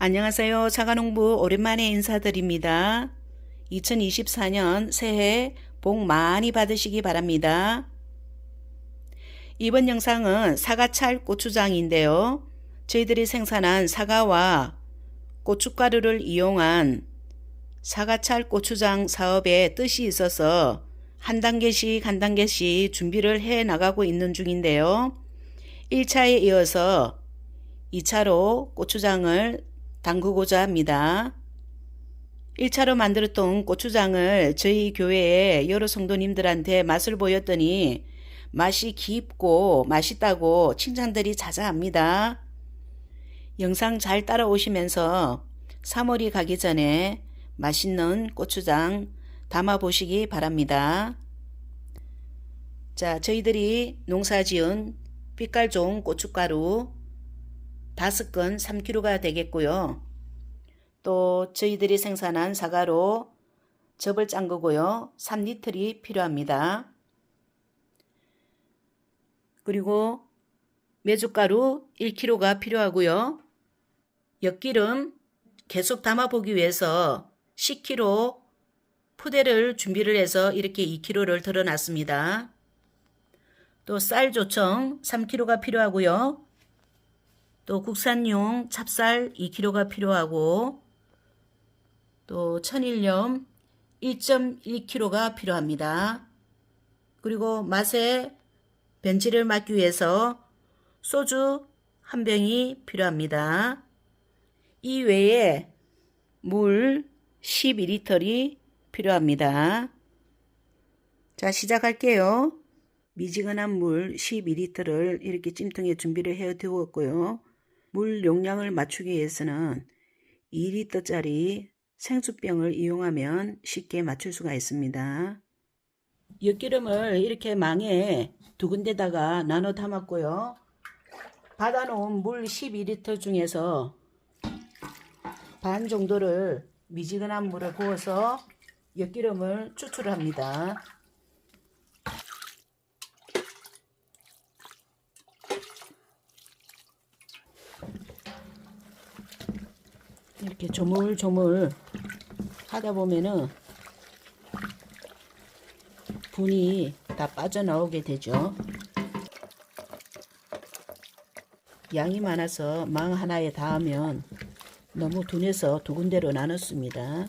안녕하세요. 사과농부 오랜만에 인사드립니다. 2024년 새해 복 많이 받으시기 바랍니다. 이번 영상은 사과찰 고추장인데요. 저희들이 생산한 사과와 고춧가루를 이용한 사과찰 고추장 사업에 뜻이 있어서 한 단계씩 준비를 해 나가고 있는 중인데요. 1차에 이어서 2차로 고추장을 담그고자 합니다. 1차로 만들었던 고추장을 저희 교회에 여러 성도님들한테 맛을 보였더니 맛이 깊고 맛있다고 칭찬들이 자자합니다. 영상 잘 따라오시면서 3월이 가기 전에 맛있는 고추장 담아 보시기 바랍니다. 자, 저희들이 농사지은 빛깔 좋은 고춧가루 5건 3kg가 되겠고요. 또 저희들이 생산한 사과로 즙을 짠 거고요. 3리터이 필요합니다. 그리고 메주가루 1kg가 필요하고요. 엿기름 계속 담아보기 위해서 10kg 푸대를 준비를 해서 이렇게 2kg를 덜어놨습니다. 또 쌀조청 3kg가 필요하고요. 또 국산용 찹쌀 2kg가 필요하고 또 천일염 1.1kg가 필요합니다. 그리고 맛에 변질을 막기 위해서 소주 한 병이 필요합니다. 이 외에 물 12리터이 필요합니다. 자, 시작할게요. 미지근한 물 12리터를 이렇게 찜통에 준비를 해 두었고요. 물 용량을 맞추기 위해서는 2리터짜리 생수병을 이용하면 쉽게 맞출 수가 있습니다. 엿기름을 이렇게 망에 두 군데다가 나눠 담았고요. 받아놓은 물 12리터 중에서 반 정도를 미지근한 물을 부어서 엿기름을 추출합니다. 이렇게 조물조물 하다 보면은 분이 다 빠져나오게 되죠. 양이 많아서 망 하나에 닿으면 너무 둔해서 두 군데로 나눴습니다.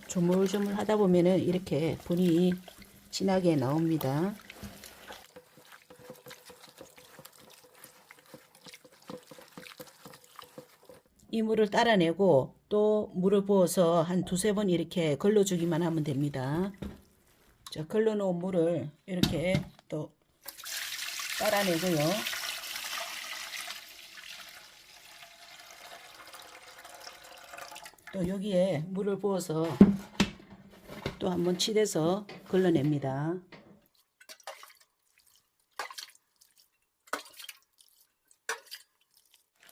조물조물 하다 보면은 이렇게 분이 진하게 나옵니다. 이 물을 따라내고 또 물을 부어서 한 두세 번 이렇게 걸러주기만 하면 됩니다. 자, 걸러놓은 물을 이렇게 또 따라내고요. 또 여기에 물을 부어서 또 한번 치대서 걸러냅니다.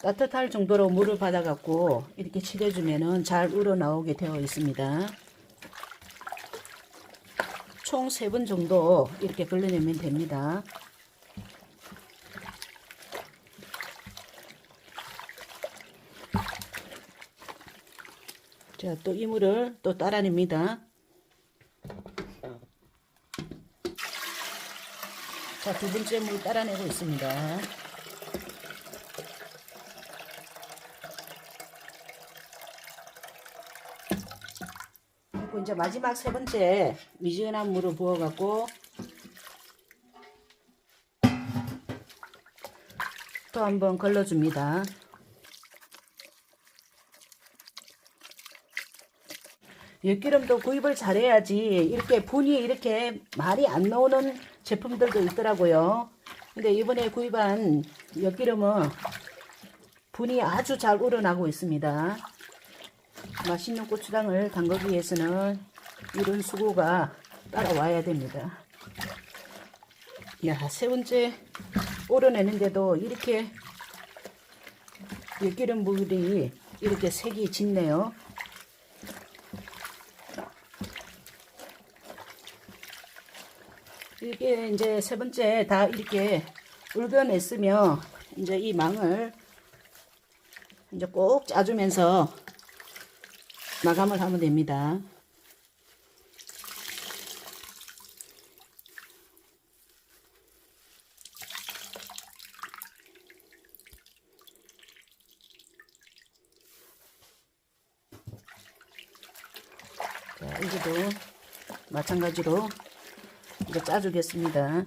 따뜻할 정도로 물을 받아 갖고 이렇게 치대주면은 잘 우러나오게 되어 있습니다. 총 3번 정도 이렇게 걸러내면 됩니다. 자, 또 이 물을 또 따라냅니다. 자, 2번째 물 따라내고 있습니다. 그리고 이제 마지막 3번째 미지근한 물을 부어갖고 또 한번 걸러줍니다. 엿기름도 구입을 잘해야지 이렇게 분이 이렇게 많이 안 나오는 제품들도 있더라고요. 근데 이번에 구입한 엿기름은 분이 아주 잘 우러나고 있습니다. 맛있는 고추장을 담그기 위해서는 이런 수고가 따라와야 됩니다. 야, 3번째 우러내는데도 이렇게 엿기름 물이 이렇게 색이 짙네요. 이게 이제 세 번째 다 이렇게 울겨냈으면 이제 이 망을 이제 꼭 짜주면서 마감을 하면 됩니다. 자, 이것도 마찬가지로 이제 짜주겠습니다.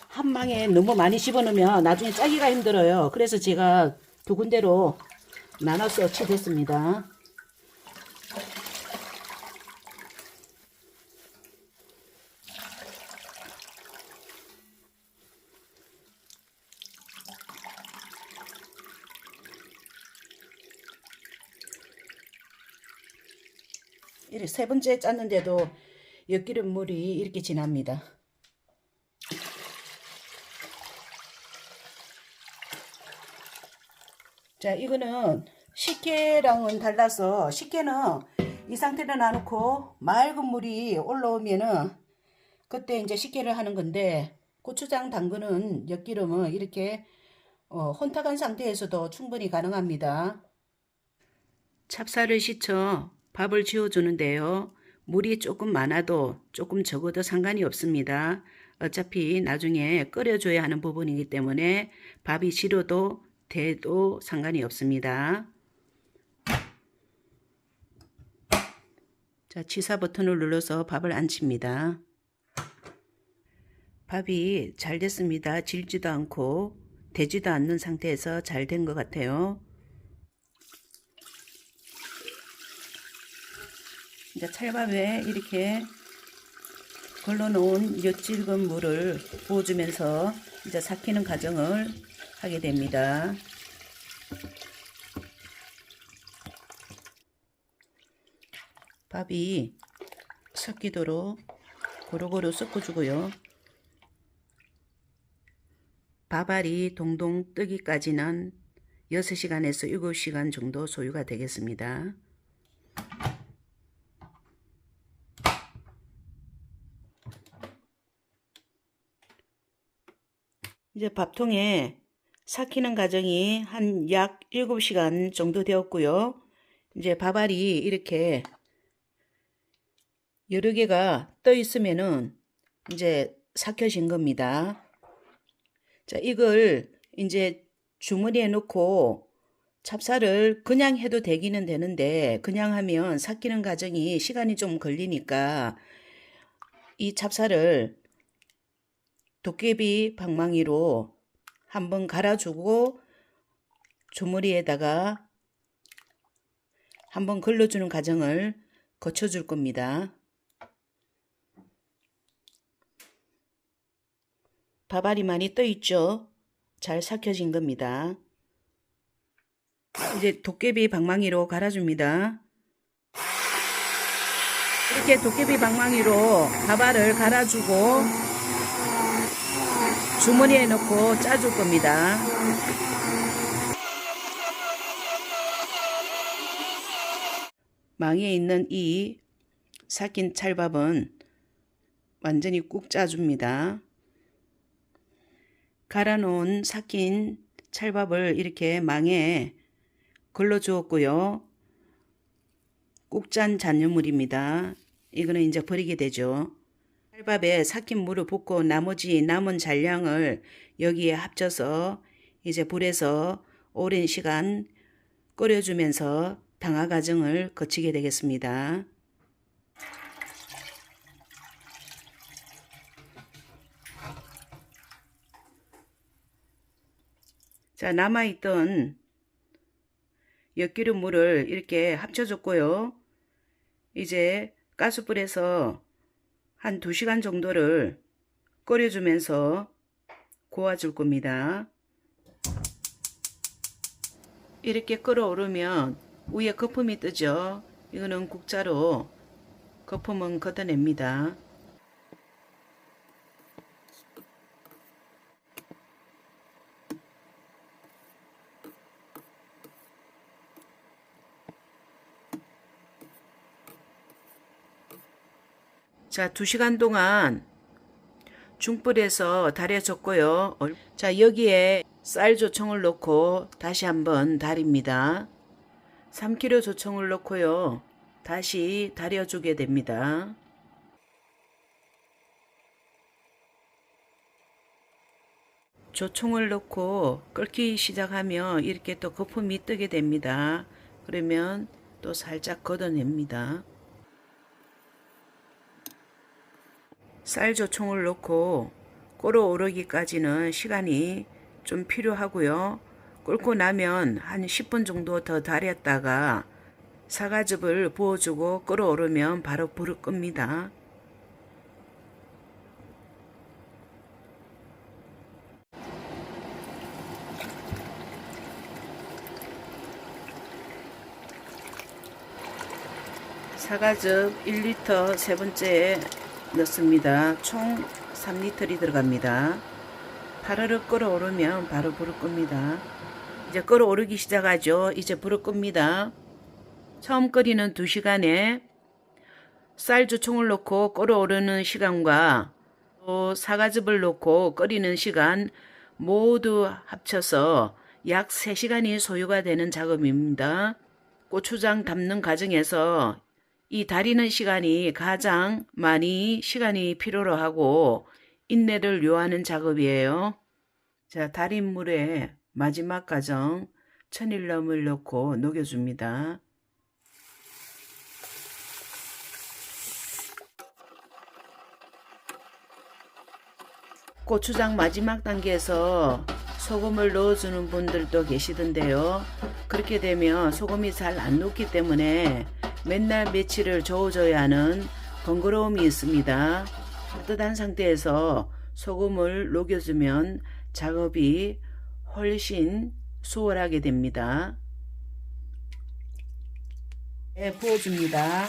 한 망에 너무 많이 집어넣으면 나중에 짜기가 힘들어요. 그래서 제가 두 군데로 나눠서 치댔습니다. 이렇게 세 번째 짰는데도 엿기름물이 이렇게 진합니다. 자, 이거는 식혜랑은 달라서 식혜는 이 상태로 놔놓고 맑은 물이 올라오면은 그때 이제 식혜를 하는 건데, 고추장 담그는 엿기름은 이렇게 혼탁한 상태에서도 충분히 가능합니다. 찹쌀을 씻어 밥을 지어주는데요. 물이 조금 많아도 조금 적어도 상관이 없습니다. 어차피 나중에 끓여줘야 하는 부분이기 때문에 밥이 질어도 돼도 상관이 없습니다. 자, 취사 버튼을 눌러서 밥을 안칩니다. 밥이 잘 됐습니다. 질지도 않고 되지도 않는 상태에서 잘 된 것 같아요. 이제 찰밥에 이렇게 걸러놓은 엿질근 물을 부어주면서 이제 삭히는 과정을 하게 됩니다. 밥이 섞이도록 고루고루 섞어주고요. 밥알이 동동 뜨기까지는 6시간에서 7시간 정도 소요가 되겠습니다. 이제 밥통에 삭히는 과정이 한 약 7시간 정도 되었고요. 이제 밥알이 이렇게 여러 개가 떠 있으면은 이제 삭혀진 겁니다. 자, 이걸 이제 주머니에 넣고 찹쌀을 그냥 해도 되기는 되는데, 그냥 하면 삭히는 과정이 시간이 좀 걸리니까 이 찹쌀을 도깨비 방망이로 한번 갈아주고 주머니에다가 한번 걸러주는 과정을 거쳐줄 겁니다. 밥알이 많이 떠 있죠? 잘 삭혀진 겁니다. 이제 도깨비 방망이로 갈아줍니다. 이렇게 도깨비 방망이로 밥알을 갈아주고 주머니에 넣고 짜줄 겁니다. 망에 있는 이 삭힌 찰밥은 완전히 꾹 짜줍니다. 갈아놓은 삭힌 찰밥을 이렇게 망에 걸러주었고요. 꾹 짠 잔여물입니다. 이거는 이제 버리게 되죠. 찰밥에 삭힌 물을 붓고 나머지 남은 잔량을 여기에 합쳐서 이제 불에서 오랜 시간 끓여주면서 당화 과정을 거치게 되겠습니다. 자, 남아있던 엿기름 물을 이렇게 합쳐줬고요. 이제 가스불에서 한 2시간 정도를 끓여주면서 고아줄 겁니다. 이렇게 끓어오르면 위에 거품이 뜨죠. 이거는 국자로 거품은 걷어냅니다. 자, 2시간 동안 중불에서 달여줬고요. 자, 여기에 쌀 조청을 넣고 다시 한번 달입니다. 3kg 조청을 넣고요. 다시 달여주게 됩니다. 조청을 넣고 끓기 시작하면 이렇게 또 거품이 뜨게 됩니다. 그러면 또 살짝 걷어냅니다. 쌀조청을 넣고 끓어오르기까지는 시간이 좀 필요하고요. 끓고 나면 한 10분 정도 더 달였다가 사과즙을 부어주고 끓어오르면 바로 불을 끕니다. 사과즙 1리터 세 번째에 넣습니다. 총 3리터이 들어갑니다. 파르르 끓어오르면 바로 불을 끕니다. 이제 끓어오르기 시작하죠. 이제 불을 끕니다. 처음 끓이는 2시간에 쌀조청을 넣고 끓어오르는 시간과 또 사과즙을 넣고 끓이는 시간 모두 합쳐서 약 3시간이 소요가 되는 작업입니다. 고추장 담는 과정에서 이 달이는 시간이 가장 많이 시간이 필요로 하고 인내를 요하는 작업이에요. 자, 달인 물에 마지막 과정 천일염을 넣고 녹여줍니다. 고추장 마지막 단계에서 소금을 넣어주는 분들도 계시던데요. 그렇게 되면 소금이 잘 안 녹기 때문에 맨날 며칠을 저어줘야 하는 번거로움이 있습니다. 따뜻한 상태에서 소금을 녹여주면 작업이 훨씬 수월하게 됩니다. 네, 부어줍니다.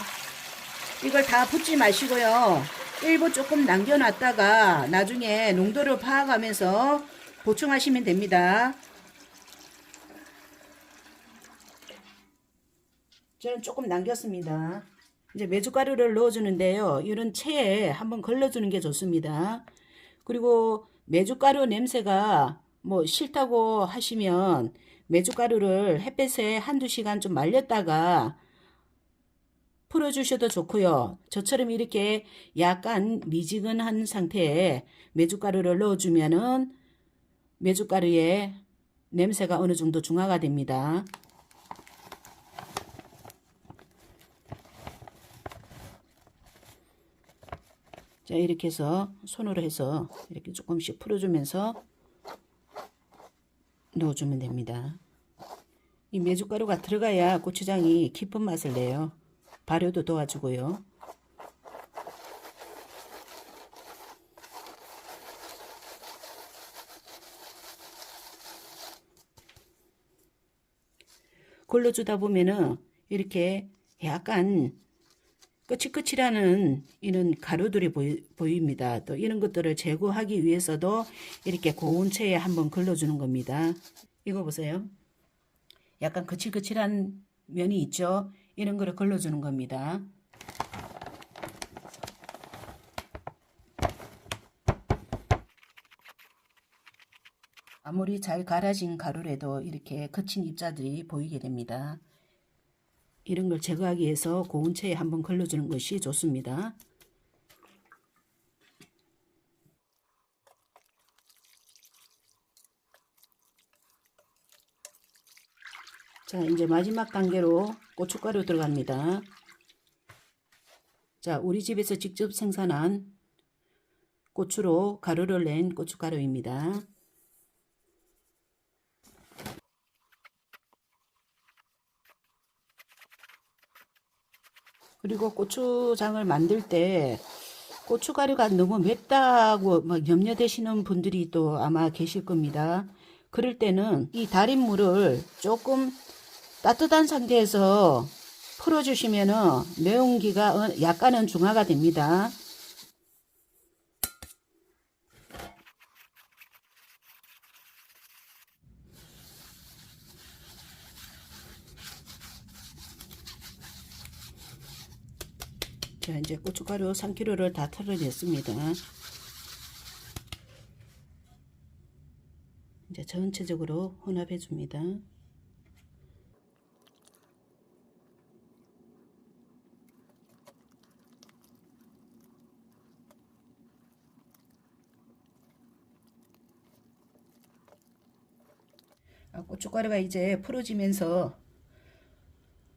이걸 다 붓지 마시고요. 일부 조금 남겨놨다가 나중에 농도를 파악하면서 보충하시면 됩니다. 저는 조금 남겼습니다. 이제 메주가루를 넣어주는데요. 이런 체에 한번 걸러주는 게 좋습니다. 그리고 메주가루 냄새가 뭐 싫다고 하시면 메주가루를 햇볕에 한두 시간 좀 말렸다가 풀어주셔도 좋고요. 저처럼 이렇게 약간 미지근한 상태에 메주가루를 넣어주면은 메주가루의 냄새가 어느 정도 중화가 됩니다. 자, 이렇게 해서 손으로 해서 이렇게 조금씩 풀어주면서 넣어주면 됩니다. 이 메주가루가 들어가야 고추장이 깊은 맛을 내요. 발효도 도와주고요. 걸러주다 보면은 이렇게 약간 거칠거칠하는 이런 가루들이 보입니다. 또 이런 것들을 제거하기 위해서도 이렇게 고운 체에 한번 걸러주는 겁니다. 이거 보세요. 약간 거칠거칠한 면이 있죠. 이런 거를 걸러주는 겁니다. 아무리 잘 갈아진 가루라도 이렇게 거친 입자들이 보이게 됩니다. 이런 걸 제거하기 위해서 고운 체에 한번 걸러주는 것이 좋습니다. 자, 이제 마지막 단계로 고춧가루 들어갑니다. 자, 우리 집에서 직접 생산한 고추로 가루를 낸 고춧가루입니다. 그리고 고추장을 만들 때 고춧가루가 너무 맵다고 막 염려되시는 분들이 또 아마 계실 겁니다. 그럴 때는 이 달인 물을 조금 따뜻한 상태에서 풀어주시면은 매운기가 약간은 중화가 됩니다. 자, 이제 고춧가루 3kg를 다 털어냈습니다. 이제 전체적으로 혼합해 줍니다. 고춧가루가 이제 풀어지면서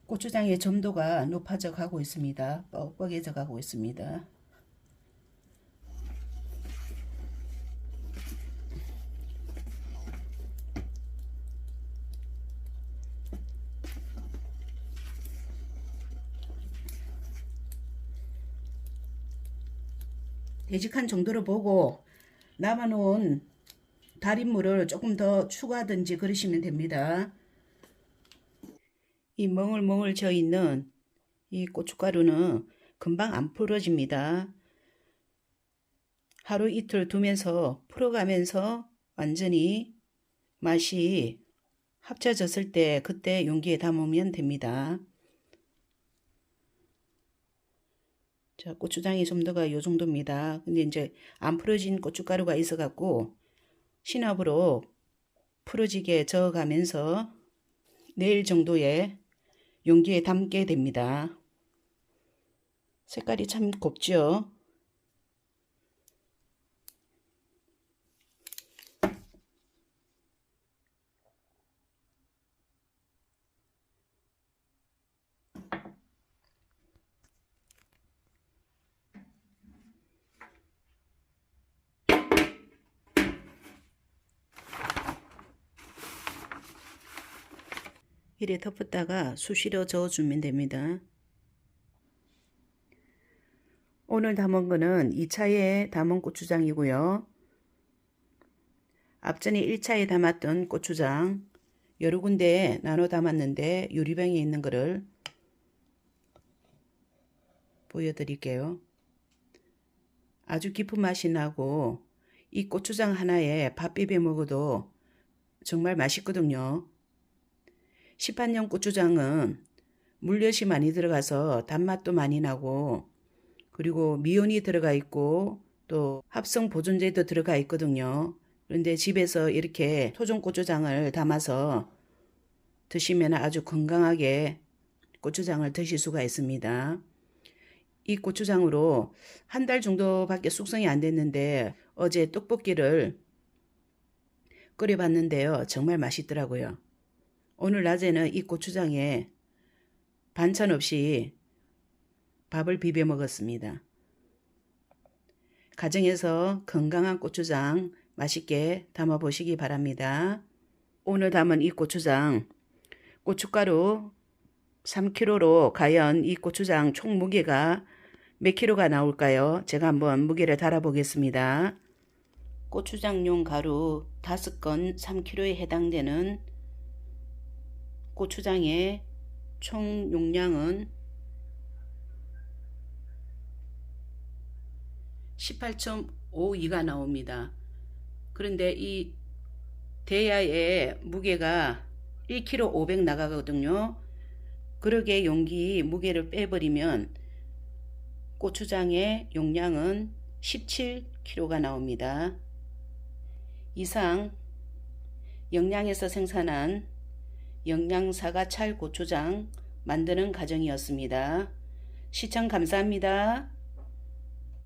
고추장의 점도가 높아져 가고 있습니다. 뻑뻑해져 가고 있습니다. 되직한 정도로 보고 남아놓은 달인물을 조금 더 추가하든지 그러시면 됩니다. 이 멍울멍울 져 있는 이 고춧가루는 금방 안 풀어집니다. 하루 이틀 두면서 풀어가면서 완전히 맛이 합쳐졌을 때 그때 용기에 담으면 됩니다. 자, 고추장의 점도가 요 정도입니다. 근데 이제 안 풀어진 고춧가루가 있어 갖고 시납으로 풀어지게 저어가면서 내일 정도의 용기에 담게 됩니다. 색깔이 참 곱죠? 이래 덮었다가 수시로 저어주면 됩니다. 오늘 담은 거는 2차에 담은 고추장이고요. 앞전에 1차에 담았던 고추장 여러 군데 나눠 담았는데 유리병에 있는 거를 보여드릴게요. 아주 깊은 맛이 나고 이 고추장 하나에 밥 비벼 먹어도 정말 맛있거든요. 시판용 고추장은 물엿이 많이 들어가서 단맛도 많이 나고 그리고 미온이 들어가 있고 또 합성 보존제도 들어가 있거든요. 그런데 집에서 이렇게 토종 고추장을 담아서 드시면 아주 건강하게 고추장을 드실 수가 있습니다. 이 고추장으로 한 달 정도밖에 숙성이 안 됐는데 어제 떡볶이를 끓여봤는데요. 정말 맛있더라고요. 오늘 낮에는 이 고추장에 반찬 없이 밥을 비벼 먹었습니다. 가정에서 건강한 고추장 맛있게 담아 보시기 바랍니다. 오늘 담은 이 고추장 고춧가루 3kg로 과연 이 고추장 총 무게가 몇 킬로가 나올까요? 제가 한번 무게를 달아 보겠습니다. 고추장용 가루 5건 3kg에 해당되는 고추장의 총 용량은 18.52가 나옵니다. 그런데 이 대야의 무게가 1kg 500 나가거든요. 그러게 용기 무게를 빼버리면 고추장의 용량은 17kg가 나옵니다. 이상 영양에서 생산한 영양사과 찰 고추장 만드는 과정이었습니다. 시청 감사합니다.